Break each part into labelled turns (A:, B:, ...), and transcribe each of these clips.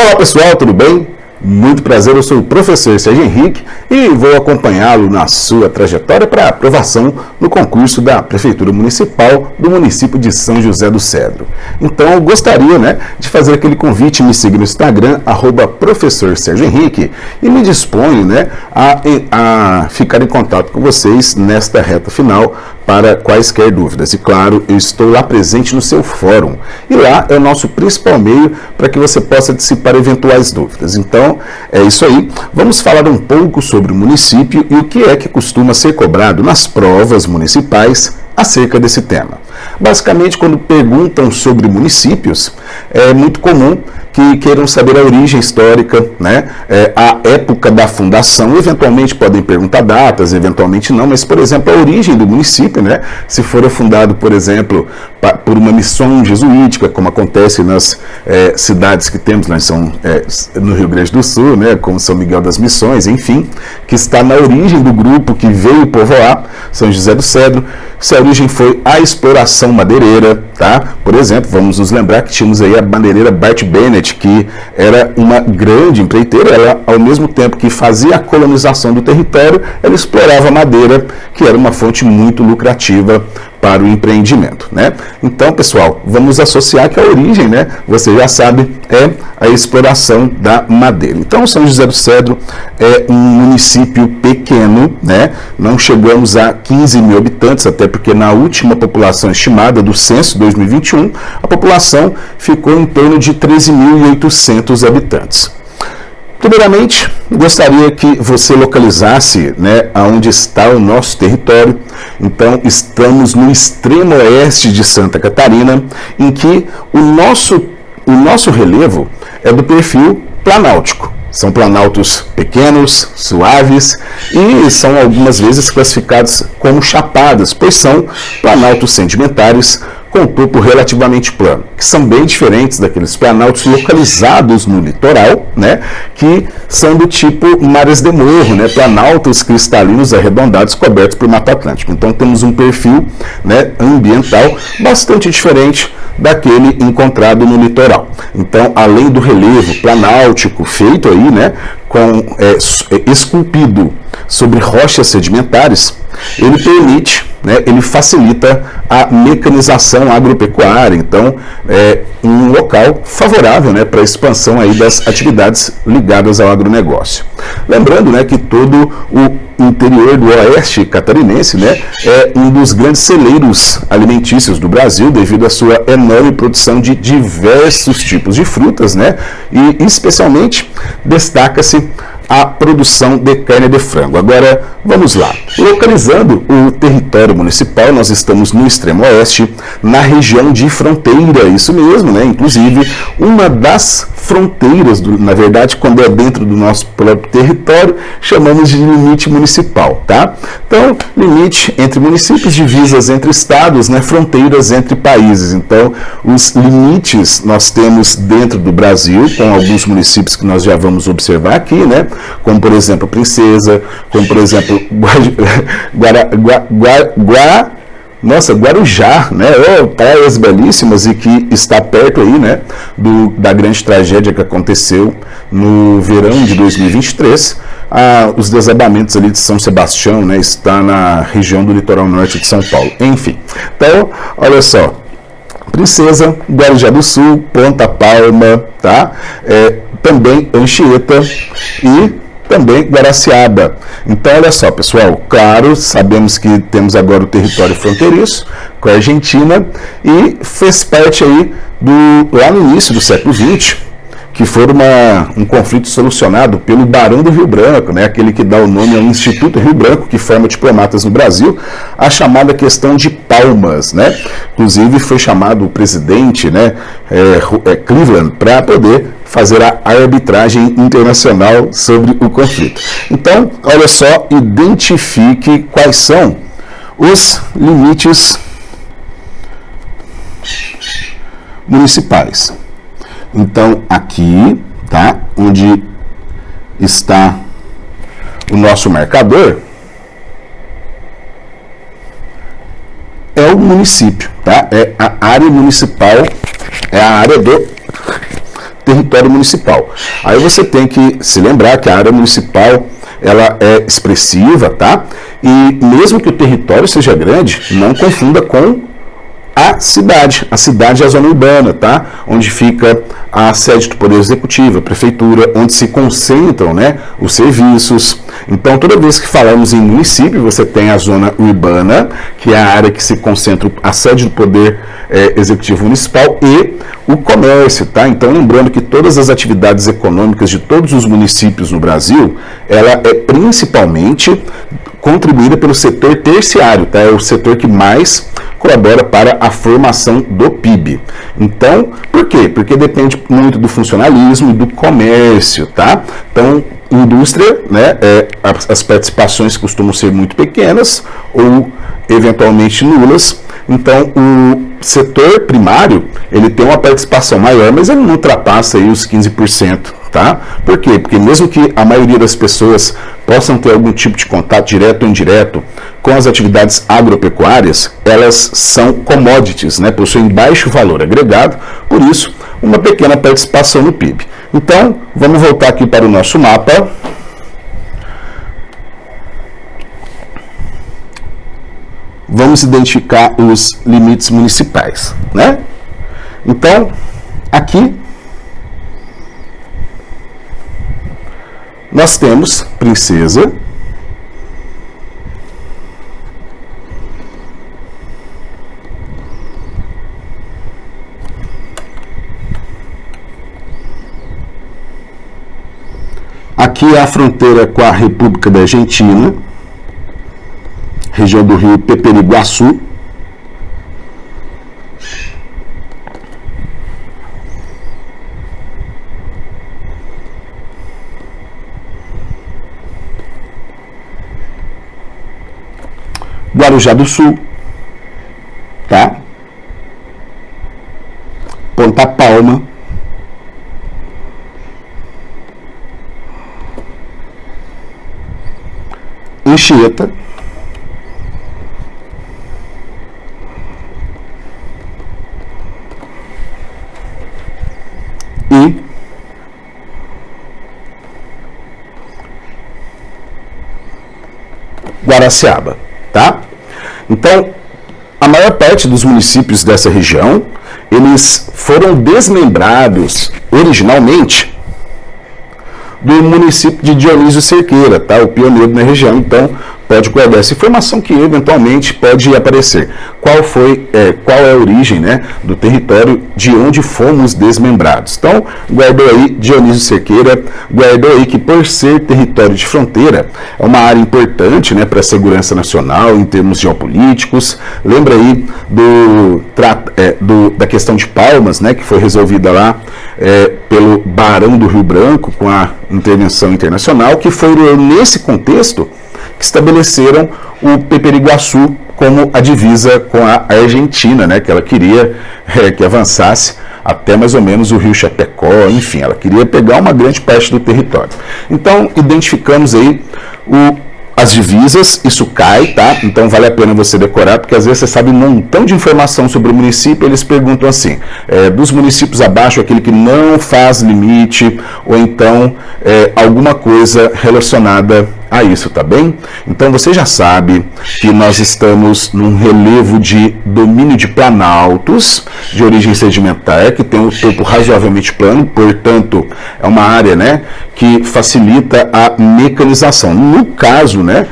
A: Olá pessoal, tudo bem? Muito prazer, eu sou o professor Sérgio Henrique e vou acompanhá-lo na sua trajetória para aprovação no concurso da Prefeitura Municipal do município de São José do Cedro. Então eu gostaria de fazer aquele convite, me seguir no Instagram, @professor Sérgio Henrique, e me disponho a ficar em contato com vocês nesta reta final para quaisquer dúvidas. E claro, eu estou lá presente no seu fórum. E lá é o nosso principal meio para que você possa dissipar eventuais dúvidas. Então, é isso aí. Vamos falar um pouco sobre o município e o que é que costuma ser cobrado nas provas municipais acerca desse tema. Basicamente, quando perguntam sobre municípios, é muito comum que queiram saber a origem histórica, a época da fundação. Eventualmente podem perguntar datas, eventualmente não, mas, por exemplo, a origem do município, se for fundado, por exemplo, por uma missão jesuítica, como acontece nas cidades que temos, no Rio Grande do Sul, como São Miguel das Missões, enfim, que está na origem do grupo que veio povoar São José do Cedro. Se a origem foi a exploração madeireira, tá? Por exemplo, vamos nos lembrar que tínhamos aí a madeireira Bart Bennett, que era uma grande empreiteira. Ela, ao mesmo tempo que fazia a colonização do território, ela explorava madeira, que era uma fonte muito lucrativa para o empreendimento, Então, pessoal, vamos associar que a origem, você já sabe, é a exploração da madeira. Então, São José do Cedro é um município pequeno, Não chegamos a 15 mil habitantes, até porque na última população estimada do censo 2021, a população ficou em torno de 13.800 habitantes. Primeiramente, gostaria que você localizasse aonde está o nosso território. Então, estamos no extremo oeste de Santa Catarina, em que o nosso relevo é do perfil planáltico. São planaltos pequenos, suaves e são algumas vezes classificados como chapadas, pois são planaltos sedimentares com topo relativamente plano, que são bem diferentes daqueles planaltos localizados no litoral, que são do tipo mares de morro, planaltos cristalinos arredondados cobertos por Mata Atlântica. Então temos um perfil ambiental bastante diferente daquele encontrado no litoral. Então, além do relevo planáltico feito aí, esculpido sobre rochas sedimentares, ele permite, ele facilita a mecanização agropecuária. Então, é um local favorável para a expansão aí das atividades ligadas ao agronegócio. Lembrando que todo o interior do oeste catarinense é um dos grandes celeiros alimentícios do Brasil, devido à sua enorme produção de diversos tipos de frutas, e especialmente destaca-se a produção de carne de frango. Agora, vamos lá. Localizando o território municipal, nós estamos no extremo oeste, na região de fronteira, isso mesmo, Inclusive, uma das fronteiras, na verdade, quando é dentro do nosso próprio território, chamamos de limite municipal, tá? Então, limite entre municípios, divisas entre estados, fronteiras entre países. Então, os limites nós temos dentro do Brasil, com alguns municípios que nós já vamos observar aqui, como, por exemplo, Princesa, como, por exemplo, Guarujá, praias belíssimas e que está perto aí, da grande tragédia que aconteceu no verão de 2023. Os desabamentos ali de São Sebastião, está na região do litoral norte de São Paulo. Enfim, então, olha só, Princesa, Guarujá do Sul, Ponta Palma, tá? Também Anchieta e também Guaraciaba. Então, olha só, pessoal, claro, sabemos que temos agora o território fronteiriço com a Argentina e fez parte aí lá no início do século XX, que foi um conflito solucionado pelo Barão do Rio Branco, aquele que dá o nome ao Instituto Rio Branco, que forma diplomatas no Brasil, a chamada questão de Palmas, Inclusive foi chamado o presidente, Cleveland, para poder fazer a arbitragem internacional sobre o conflito. Então, olha só, identifique quais são os limites municipais. Então, aqui, tá, onde está o nosso marcador, é o município, tá? É a área municipal, é a área do território municipal. Aí você tem que se lembrar que a área municipal ela é expressiva, tá? E mesmo que o território seja grande, não confunda com a cidade é a zona urbana, tá? Onde fica a sede do Poder Executivo, a prefeitura, onde se concentram, né, os serviços. Então, toda vez que falamos em município, você tem a zona urbana, que é a área que se concentra a sede do Poder Executivo Municipal e o comércio, tá? Então, lembrando que todas as atividades econômicas de todos os municípios no Brasil, ela é principalmente contribuída pelo setor terciário, tá? É o setor que mais colabora para a formação do PIB. Então, por quê? Porque depende muito do funcionalismo e do comércio, tá? Então, indústria, né, as participações costumam ser muito pequenas ou eventualmente nulas. Então, o setor primário, ele tem uma participação maior, mas ele não ultrapassa aí os 15%, tá? Por quê? Porque mesmo que a maioria das pessoas possam ter algum tipo de contato direto ou indireto com as atividades agropecuárias, elas são commodities, né? Possuem baixo valor agregado, por isso, uma pequena participação no PIB. Então, vamos voltar aqui para o nosso mapa. Vamos identificar os limites municipais, né? Então, aqui nós temos Princesa, aqui é a fronteira com a República da Argentina, região do rio Peperiguaçu. Guarujá do Sul, tá? Ponta Palma, Anchieta, e Guaraciaba, tá? Então, a maior parte dos municípios dessa região, eles foram desmembrados originalmente do município de Dionísio Cerqueira, tá? O pioneiro na região. Então, pode guardar essa informação que eventualmente pode aparecer. Qual é a origem, né, do território de onde fomos desmembrados? Então, guardou aí Dionísio Cerqueira, guardou aí que por ser território de fronteira, é uma área importante, né, para a segurança nacional em termos geopolíticos. Lembra aí da questão de Palmas, né, que foi resolvida lá pelo Barão do Rio Branco com a intervenção internacional, que foi nesse contexto que estabeleceram o Peperiguaçu como a divisa com a Argentina, né, que ela queria que avançasse até mais ou menos o rio Chapecó, enfim, ela queria pegar uma grande parte do território. Então, identificamos aí as divisas, isso cai, tá? Então vale a pena você decorar, porque às vezes você sabe um montão de informação sobre o município, eles perguntam assim, dos municípios abaixo, aquele que não faz limite, ou então alguma coisa relacionada a isso, tá bem? Então você já sabe que nós estamos num relevo de domínio de planaltos, de origem sedimentar, que tem um topo razoavelmente plano, portanto, é uma área, né, que facilita a mecanização. No caso, né,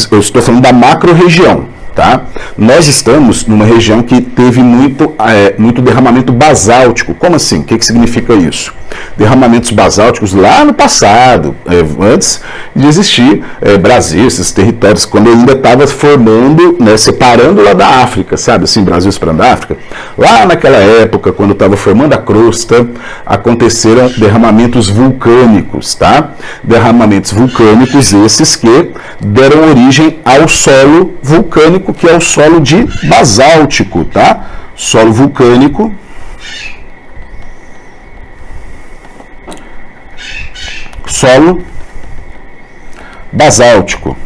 A: eu estou falando da macro-região, tá? Nós estamos numa região que teve muito derramamento basáltico. Como assim? O que significa isso? Derramamentos basálticos lá no passado, antes de existir Brasil, esses territórios, quando ainda estava formando, né, separando lá da África, sabe assim, Brasil separando da África. Lá naquela época, quando estava formando a crosta, aconteceram derramamentos vulcânicos, tá? Derramamentos vulcânicos esses que deram origem ao solo vulcânico, que é o solo de basáltico, tá? Solo vulcânico. Solo basáltico.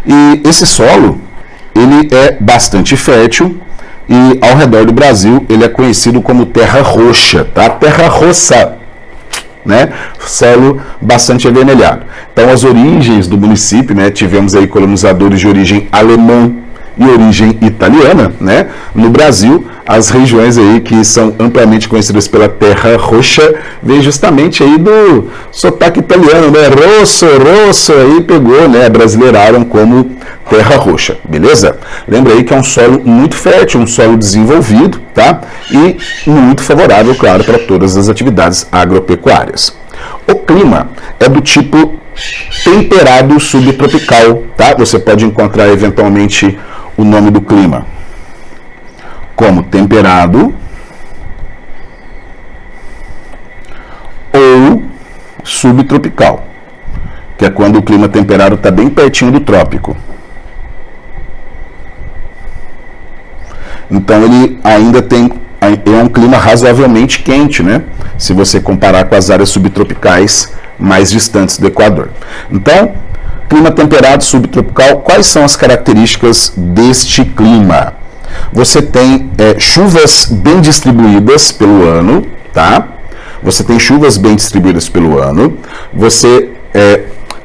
A: E esse solo, ele é bastante fértil, e ao redor do Brasil ele é conhecido como terra roxa, tá? Terra roça, né? Solo bastante avermelhado. Então as origens do município, né? Tivemos aí colonizadores de origem alemã e origem italiana, né? No Brasil, as regiões aí que são amplamente conhecidas pela terra roxa, vem justamente aí do sotaque italiano, né? Rosso, aí pegou, né? Brasileiraram como terra roxa, beleza? Lembra aí que é um solo muito fértil, um solo desenvolvido, tá? E muito favorável, claro, para todas as atividades agropecuárias. O clima é do tipo temperado subtropical, tá? Você pode encontrar eventualmente o nome do clima como temperado ou subtropical, que é quando o clima temperado está bem pertinho do trópico. Então ele ainda é um clima razoavelmente quente, né? Se você comparar com as áreas subtropicais mais distantes do Equador. Então, clima temperado subtropical, quais são as características deste clima? Você tem chuvas bem distribuídas pelo ano, tá? Você tem chuvas bem distribuídas pelo ano. Você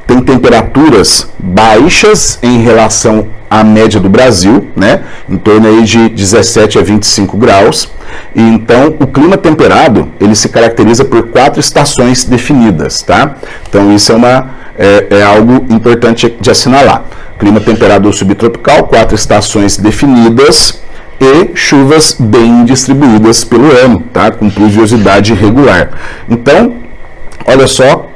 A: tem temperaturas baixas em relação à média do Brasil, né? Em torno aí de 17 a 25 graus. E então, o clima temperado, ele se caracteriza por 4 estações definidas, tá? Então, isso é algo importante de assinalar. Clima temperado ou subtropical, 4 estações definidas e chuvas bem distribuídas pelo ano, tá? Com pluviosidade regular. Então, olha só,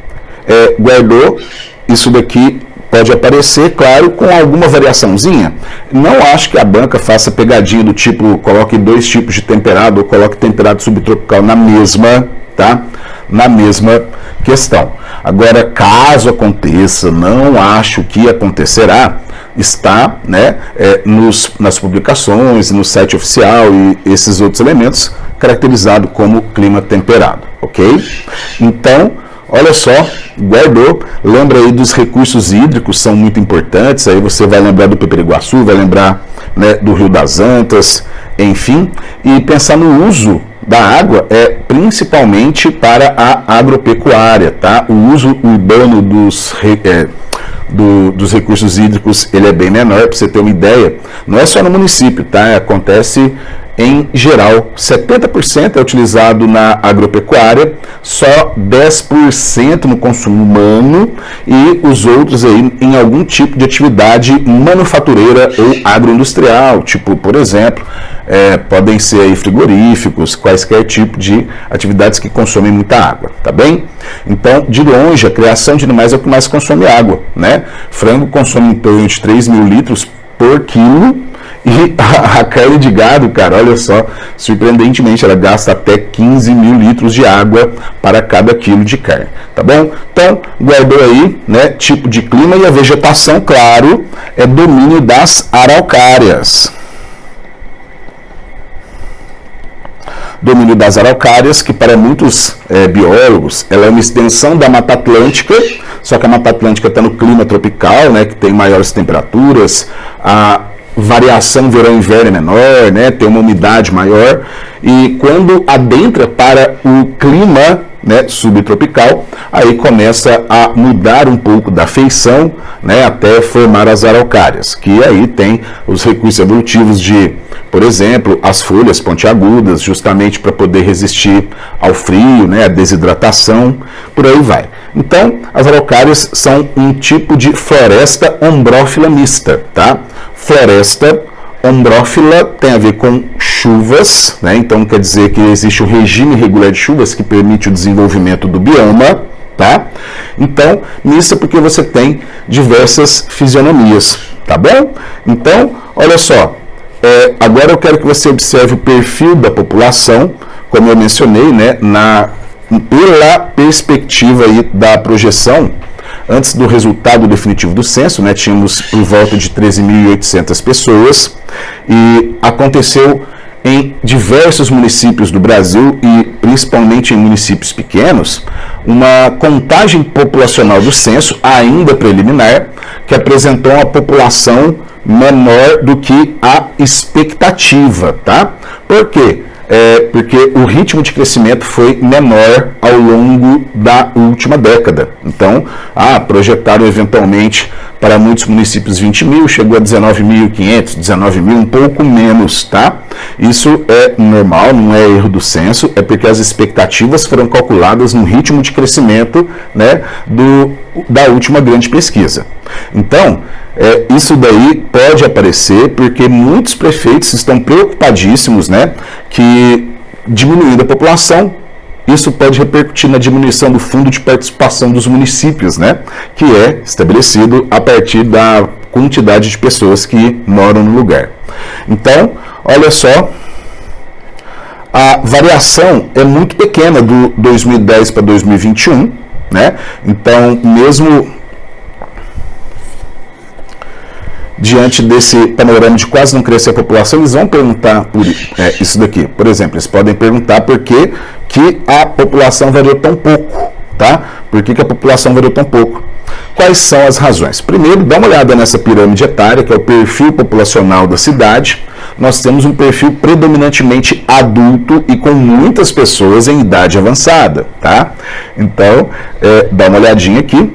A: guardou, isso daqui pode aparecer, claro, com alguma variaçãozinha. Não acho que a banca faça pegadinha do tipo, coloque 2 tipos de temperado ou coloque temperado subtropical na mesma, tá? Na mesma questão. Agora, caso aconteça, não acho que acontecerá, está, né, nas publicações, no site oficial e esses outros elementos, caracterizado como clima temperado, ok? Então, olha só, guardou, lembra aí dos recursos hídricos, são muito importantes, aí você vai lembrar do Peperiguaçu, vai lembrar, né, do Rio das Antas, enfim, e pensar no uso da água principalmente para a agropecuária, tá? O uso urbano dos recursos hídricos, ele é bem menor, para você ter uma ideia, não é só no município, tá? Acontece em geral, 70% é utilizado na agropecuária, só 10% no consumo humano e os outros aí em algum tipo de atividade manufatureira ou agroindustrial, tipo, por exemplo, podem ser aí frigoríficos, quaisquer tipo de atividades que consomem muita água, tá bem? Então, de longe, a criação de animais é o que mais consome água, né? Frango consome em torno de 3 mil litros por quilo. E a carne de gado, cara, olha só, surpreendentemente, ela gasta até 15 mil litros de água para cada quilo de carne, tá bom? Então, guardou aí, né, tipo de clima e a vegetação, claro, é domínio das araucárias. Domínio das araucárias, que para muitos biólogos, ela é uma extensão da Mata Atlântica, só que a Mata Atlântica está no clima tropical, né, que tem maiores temperaturas, a variação verão-inverno é menor, né, tem uma umidade maior, e quando adentra para o clima, né, subtropical, aí começa a mudar um pouco da feição, né, até formar as araucárias, que aí tem os recursos evolutivos de, por exemplo, as folhas pontiagudas, justamente para poder resistir ao frio, né, à desidratação, por aí vai. Então, as araucárias são um tipo de floresta ombrófila mista, tá? Floresta ombrófila tem a ver com chuvas, né? Então quer dizer que existe um regime regular de chuvas que permite o desenvolvimento do bioma, tá? Então, mista porque você tem diversas fisionomias, tá bom? Então, olha só, agora eu quero que você observe o perfil da população, como eu mencionei, né? Pela perspectiva aí da projeção, antes do resultado definitivo do censo, né, tínhamos por volta de 13.800 pessoas e aconteceu em diversos municípios do Brasil e principalmente em municípios pequenos, uma contagem populacional do censo, ainda preliminar, que apresentou uma população menor do que a expectativa, tá? Por quê? Porque o ritmo de crescimento foi menor ao longo da última década. Então, projetaram eventualmente para muitos municípios 20 mil, chegou a 19.500, 19 mil, um pouco menos, tá? Isso é normal, não é erro do censo, é porque as expectativas foram calculadas no ritmo de crescimento, né, da última grande pesquisa. Então, isso daí pode aparecer porque muitos prefeitos estão preocupadíssimos, né, que diminuindo a população, isso pode repercutir na diminuição do fundo de participação dos municípios, né, que é estabelecido a partir da quantidade de pessoas que moram no lugar. Então, olha só, a variação é muito pequena do 2010 para 2021, né, então mesmo diante desse panorama de quase não crescer a população, eles vão perguntar por isso daqui. Por exemplo, eles podem perguntar por que a população variou tão pouco, tá? Por que a população variou tão pouco? Quais são as razões? Primeiro, dá uma olhada nessa pirâmide etária, que é o perfil populacional da cidade. Nós temos um perfil predominantemente adulto e com muitas pessoas em idade avançada, tá? Então, dá uma olhadinha aqui.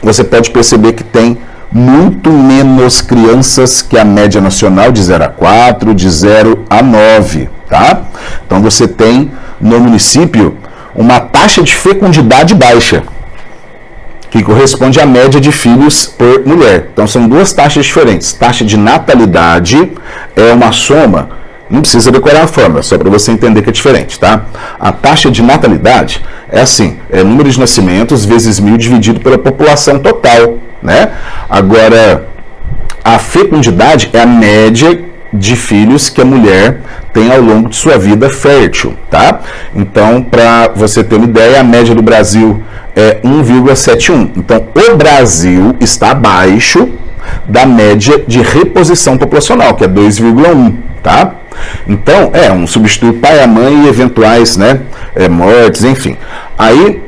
A: Você pode perceber que tem muito menos crianças que a média nacional de 0 a 4, de 0 a 9, tá? Então você tem no município uma taxa de fecundidade baixa, que corresponde à média de filhos por mulher. Então são duas taxas diferentes. Taxa de natalidade é uma soma, não precisa decorar a fórmula, só para você entender que é diferente, tá? A taxa de natalidade é assim, é número de nascimentos vezes 1.000 dividido pela população total, né? Agora, a fecundidade é a média de filhos que a mulher tem ao longo de sua vida fértil, tá? Então, para você ter uma ideia, a média do Brasil é 1,71. Então, o Brasil está abaixo da média de reposição populacional, que é 2,1, tá? Então, um substituto pai, a mãe e eventuais, né, mortes, enfim. Aí,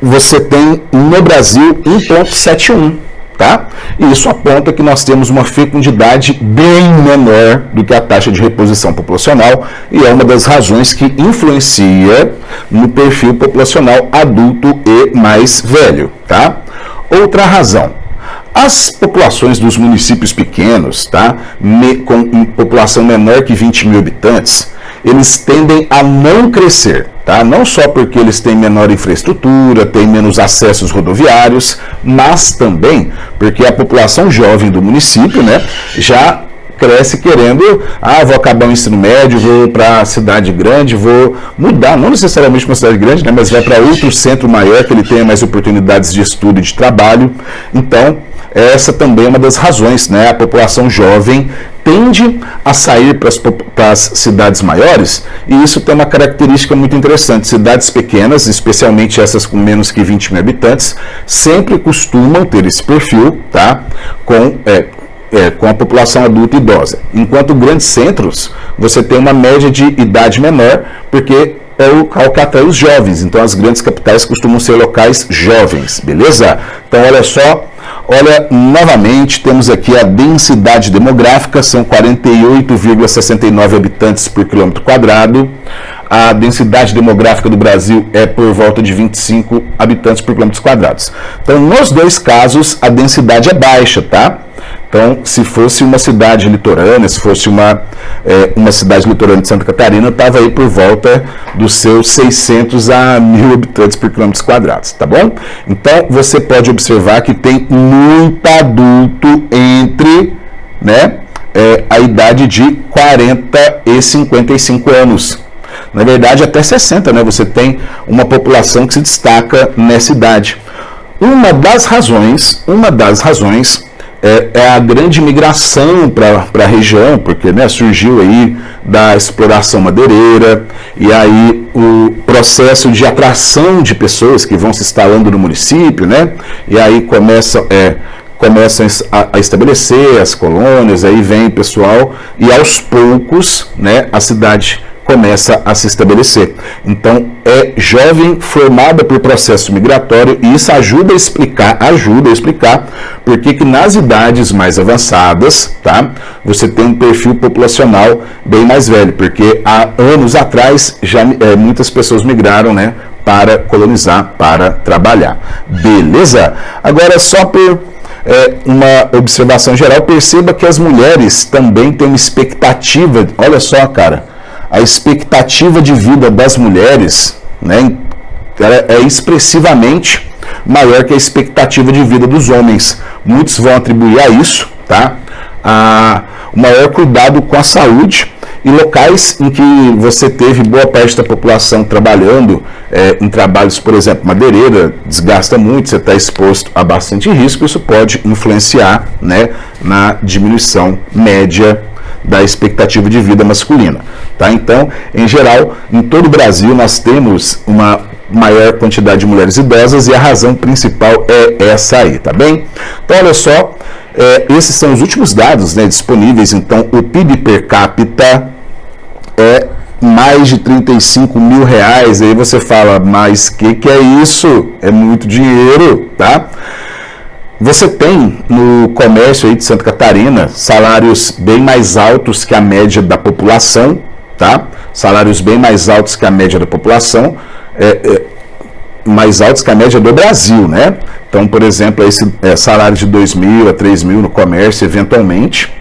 A: você tem no Brasil 1,71, tá? E isso aponta que nós temos uma fecundidade bem menor do que a taxa de reposição populacional e é uma das razões que influencia no perfil populacional adulto e mais velho, tá? Outra razão. As populações dos municípios pequenos, tá? Com população menor que 20 mil habitantes, eles tendem a não crescer, tá? Não só porque eles têm menor infraestrutura, têm menos acessos rodoviários, mas também porque a população jovem do município, né, já cresce querendo, vou acabar o ensino médio, vou para a cidade grande, vou mudar, não necessariamente para uma cidade grande, né, mas vai para outro centro maior que ele tenha mais oportunidades de estudo e de trabalho. Então, essa também é uma das razões, né? A população jovem tende a sair para as cidades maiores e isso tem uma característica muito interessante. Cidades pequenas, especialmente essas com menos que 20 mil habitantes, sempre costumam ter esse perfil, tá? Com a população adulta e idosa. Enquanto grandes centros, você tem uma média de idade menor, porque é o que atrai os jovens. Então, as grandes capitais costumam ser locais jovens, beleza? Então, olha só. Olha, novamente, temos aqui a densidade demográfica, são 48,69 habitantes por quilômetro quadrado. A densidade demográfica do Brasil é por volta de 25 habitantes por quilômetros quadrados. Então, nos dois casos, a densidade é baixa, tá? Então, se fosse uma cidade litorânea, se fosse uma cidade litorânea de Santa Catarina, estava aí por volta dos seus 600 a 1.000 habitantes por quilômetros quadrados, tá bom? Então, você pode observar que tem muito adulto entre, né, a idade de 40 e 55 anos. Na verdade, até 60, né? Você tem uma população que se destaca nessa idade. Uma das razões é a grande migração para a região, porque, né, surgiu aí da exploração madeireira, e aí o processo de atração de pessoas que vão se instalando no município, né, e aí começam a estabelecer as colônias, aí vem pessoal, e aos poucos, né, a cidade começa a se estabelecer. Então, é jovem formada por processo migratório, e isso ajuda a explicar por que nas idades mais avançadas, tá, você tem um perfil populacional bem mais velho, porque há anos atrás já muitas pessoas migraram, né, para colonizar, para trabalhar. Beleza? Agora, só por uma observação geral, perceba que as mulheres também têm uma expectativa, olha só, cara, a expectativa de vida das mulheres, né, é expressivamente maior que a expectativa de vida dos homens. Muitos vão atribuir a isso, tá, o maior cuidado com a saúde, e locais em que você teve boa parte da população trabalhando em trabalhos, por exemplo, madeireira, desgasta muito, você está exposto a bastante risco, isso pode influenciar, né, na diminuição média da expectativa de vida masculina. Tá? Então, em geral, em todo o Brasil nós temos uma maior quantidade de mulheres idosas, e a razão principal é essa aí, tá bem? Então, olha só, esses são os últimos dados, né, disponíveis. Então, o PIB per capita é mais de 35 mil reais. Aí você fala, mas que é isso? É muito dinheiro, tá? Você tem no comércio aí de Santa Catarina salários bem mais altos que a média da população, tá? Salários bem mais altos que a média da população, mais altos que a média do Brasil, né? Então, por exemplo, esse salário de 2 mil a 3 mil no comércio, eventualmente.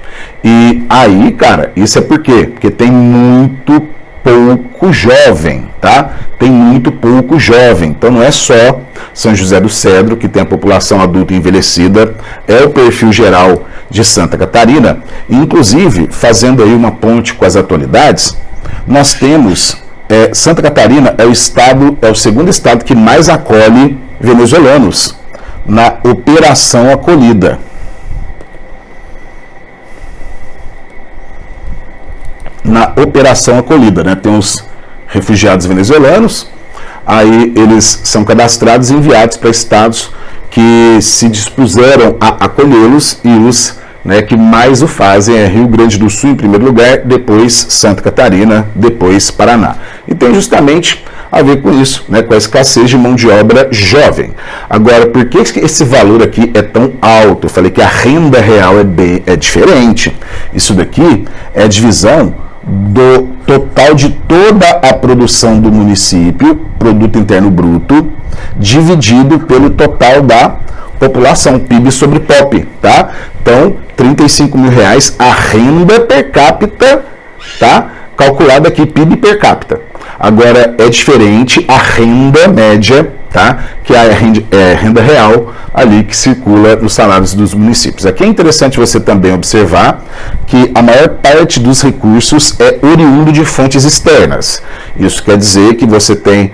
A: E aí, cara, isso é por quê? Porque tem muito pouco jovem, tá? Tem muito pouco jovem. Então, não é só São José do Cedro que tem a população adulta envelhecida, é o perfil geral de Santa Catarina. Inclusive, fazendo aí uma ponte com as atualidades, nós temos Santa Catarina é o segundo estado que mais acolhe venezuelanos na Operação Acolhida. Na Operação Acolhida, né? Tem os refugiados venezuelanos, aí eles são cadastrados e enviados para estados que se dispuseram a acolhê-los, e os, né, que mais o fazem é Rio Grande do Sul em primeiro lugar, depois Santa Catarina, depois Paraná. E tem justamente a ver com isso, né, com a escassez de mão de obra jovem. Agora, por que esse valor aqui é tão alto? Eu falei que a renda real é diferente. Isso daqui é a divisão do total de toda a produção do município, produto interno bruto, dividido pelo total da população, PIB sobre POP, tá? Então, 35 mil reais a renda per capita, tá? Calculada aqui, PIB per capita. Agora, é diferente a renda média, tá? Que é a renda real ali que circula nos salários dos municípios. Aqui é interessante você também observar que a maior parte dos recursos é oriundo de fontes externas. Isso quer dizer que você tem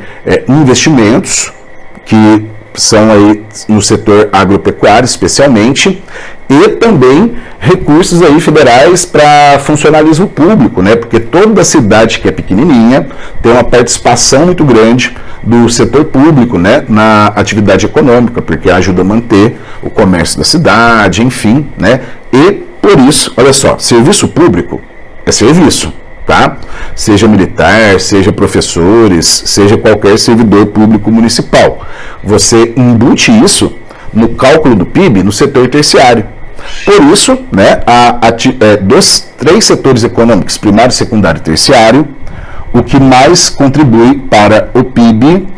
A: investimentos que são aí no setor agropecuário especialmente, e também recursos aí federais para funcionalismo público, né? Porque toda cidade que é pequenininha tem uma participação muito grande do setor público, né, na atividade econômica, porque ajuda a manter o comércio da cidade, enfim, né? E por isso, olha só, serviço público é serviço, tá? Seja militar, seja professores, seja qualquer servidor público municipal. Você embute isso no cálculo do PIB no setor terciário. Por isso, né, dos três setores econômicos, primário, secundário e terciário, o que mais contribui para o PIB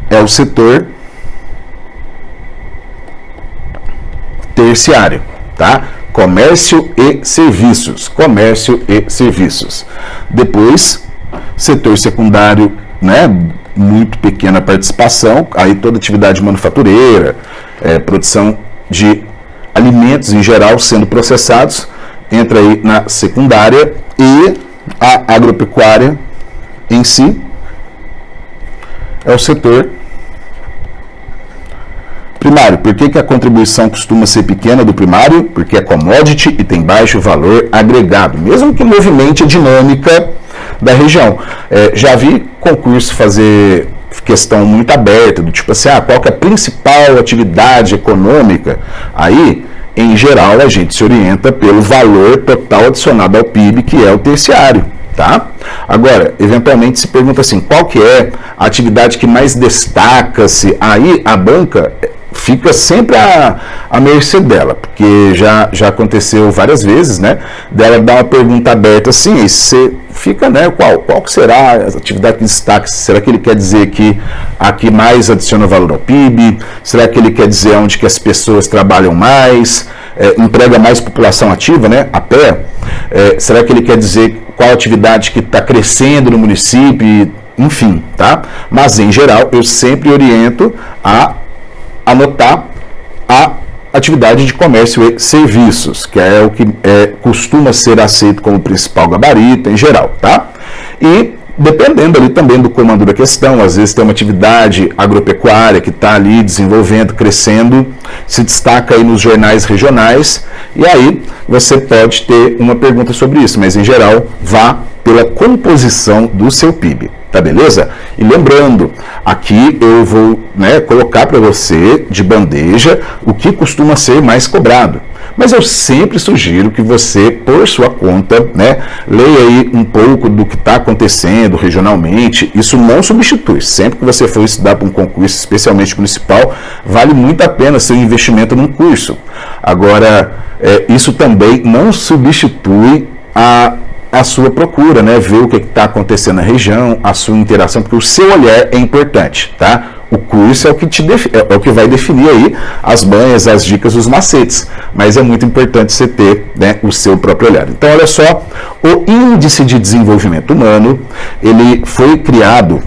A: é o setor terciário, tá? Comércio e serviços. Comércio e serviços. Depois, setor secundário, né? Muito pequena participação, aí toda atividade manufatureira, produção de alimentos em geral sendo processados, entra aí na secundária, e a agropecuária em si é o setor primário. Por que a contribuição costuma ser pequena do primário? Porque é commodity e tem baixo valor agregado, mesmo que movimente a dinâmica da região. Já vi concurso fazer questão muito aberta, do tipo assim, qual que é a principal atividade econômica? Aí, em geral, a gente se orienta pelo valor total adicionado ao PIB, que é o terciário, tá? Agora, eventualmente se pergunta assim, qual que é a atividade que mais destaca-se? Aí a banca fica sempre à mercê dela, porque já aconteceu várias vezes, né, dela dar uma pergunta aberta assim, e você fica, né, qual será a atividade que destaca? Será que ele quer dizer que a que mais adiciona valor ao PIB? Será que ele quer dizer onde que as pessoas trabalham mais, emprega mais população ativa, né, a pé? Será que ele quer dizer qual atividade que está crescendo no município? Enfim, tá? Mas, em geral, eu sempre oriento a anotar a atividade de comércio e serviços, que é o que costuma ser aceito como principal gabarito em geral, tá? E dependendo ali também do comando da questão, às vezes tem uma atividade agropecuária que está ali desenvolvendo, crescendo, se destaca aí nos jornais regionais, e aí você pode ter uma pergunta sobre isso, mas em geral vá pela composição do seu PIB. Tá, beleza? E lembrando, aqui eu vou, né, colocar para você de bandeja o que costuma ser mais cobrado. Mas eu sempre sugiro que você, por sua conta, né, leia aí um pouco do que está acontecendo regionalmente. Isso não substitui. Sempre que você for estudar para um concurso, especialmente municipal, vale muito a pena seu investimento num curso. Agora, isso também não substitui a sua procura, né? Ver o que está acontecendo na região, a sua interação, porque o seu olhar é importante, tá? O curso é o que é o que vai definir aí as manhas, as dicas, os macetes, mas é muito importante você ter, né, o seu próprio olhar. Então, olha só, o Índice de Desenvolvimento Humano, ele foi criado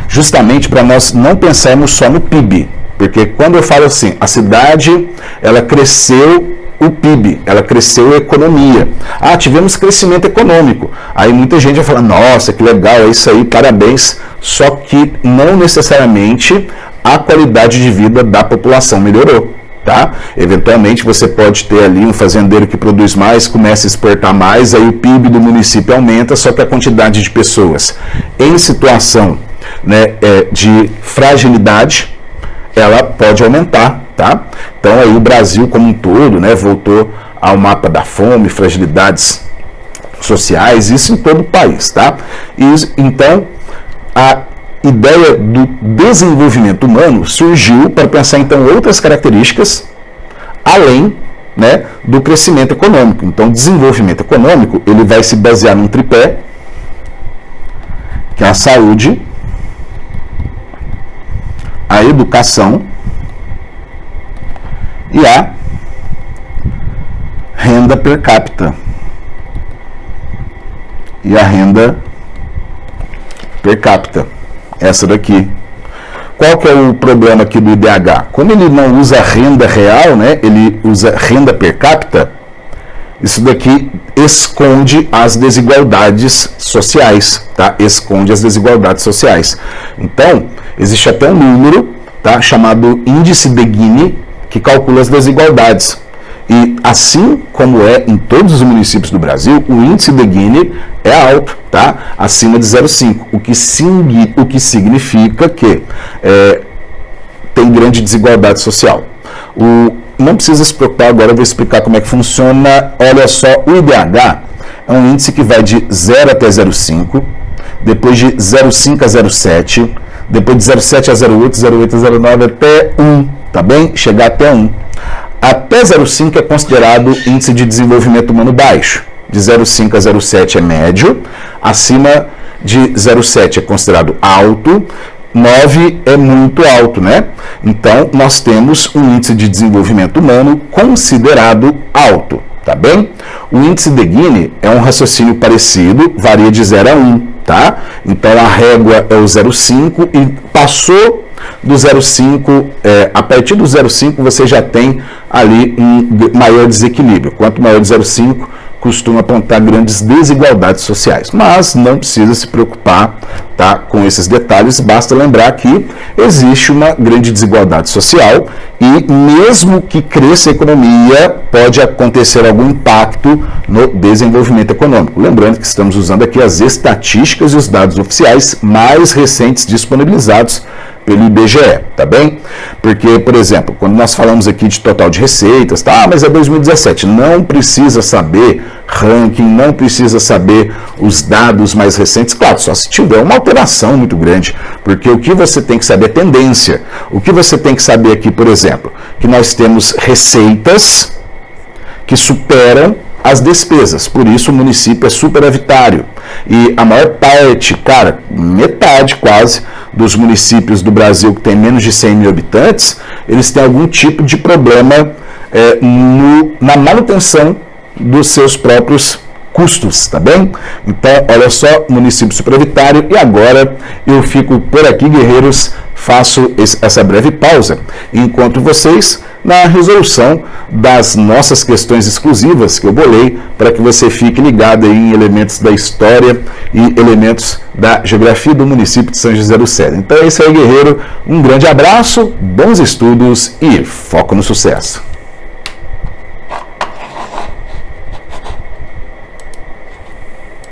A: justamente para nós não pensarmos só no PIB, porque quando eu falo assim, a cidade, ela cresceu o PIB, ela cresceu a economia. Tivemos crescimento econômico. Aí muita gente vai falar, nossa, que legal, é isso aí, parabéns. Só que não necessariamente a qualidade de vida da população melhorou, tá? Eventualmente você pode ter ali um fazendeiro que produz mais, começa a exportar mais, aí o PIB do município aumenta, só que a quantidade de pessoas em situação, né, de fragilidade, ela pode aumentar, tá? Então aí o Brasil como um todo, né, voltou ao mapa da fome, fragilidades sociais, isso em todo o país, tá? Então a ideia do desenvolvimento humano surgiu para pensar então outras características além, né, do crescimento econômico. Então desenvolvimento econômico, ele vai se basear num tripé, que é a saúde, a educação e a renda per capita. E a renda per capita, essa daqui. Qual que é o problema aqui do IDH? Como ele não usa renda real, né, ele usa renda per capita, isso daqui esconde as desigualdades sociais, tá? Esconde as desigualdades sociais. Então, existe até um número, tá, chamado índice de Gini, que calcula as desigualdades. E assim como é em todos os municípios do Brasil, o índice de Gini é alto, tá? Acima de 0,5, o que significa que tem grande desigualdade social. Não precisa se preocupar agora, eu vou explicar como é que funciona. Olha só, o IDH é um índice que vai de 0 até 0,5, depois de 0,5 a 0,7, depois de 0,7 a 0,8, 0,8 a 0,9 até 1, tá bem? Chegar até 1. Até 0,5 é considerado índice de desenvolvimento humano baixo. De 0,5 a 0,7 é médio, acima de 0,7 é considerado alto, 9 é muito alto, né? Então, nós temos um índice de desenvolvimento humano considerado alto, tá bem? O índice de Gini é um raciocínio parecido, varia de 0 a 1, tá? Então, a régua é o 0,5 e passou do 0,5, a partir do 0,5 você já tem ali um maior desequilíbrio. Quanto maior de 0,5, costuma apontar grandes desigualdades sociais. Mas não precisa se preocupar, tá, com esses detalhes, basta lembrar que existe uma grande desigualdade social e mesmo que cresça a economia, pode acontecer algum impacto no desenvolvimento econômico. Lembrando que estamos usando aqui as estatísticas e os dados oficiais mais recentes disponibilizados pelo IBGE, tá bem? Porque, por exemplo, quando nós falamos aqui de total de receitas, tá, mas é 2017, não precisa saber ranking, não precisa saber os dados mais recentes, claro, só se tiver uma alteração muito grande, porque o que você tem que saber é tendência. O que você tem que saber aqui, por exemplo, que nós temos receitas que superam as despesas, por isso o município é superavitário. E a maior parte, cara, metade quase, dos municípios do Brasil que tem menos de 100 mil habitantes, eles têm algum tipo de problema na manutenção dos seus próprios custos, tá bem? Então, olha só, município superavitário, e agora eu fico por aqui, guerreiros, faço essa breve pausa, encontro vocês na resolução das nossas questões exclusivas que eu bolei para que você fique ligado aí em elementos da história e elementos da geografia do município de São José do Cedro. Então é isso aí, guerreiro, um grande abraço, bons estudos e foco no sucesso!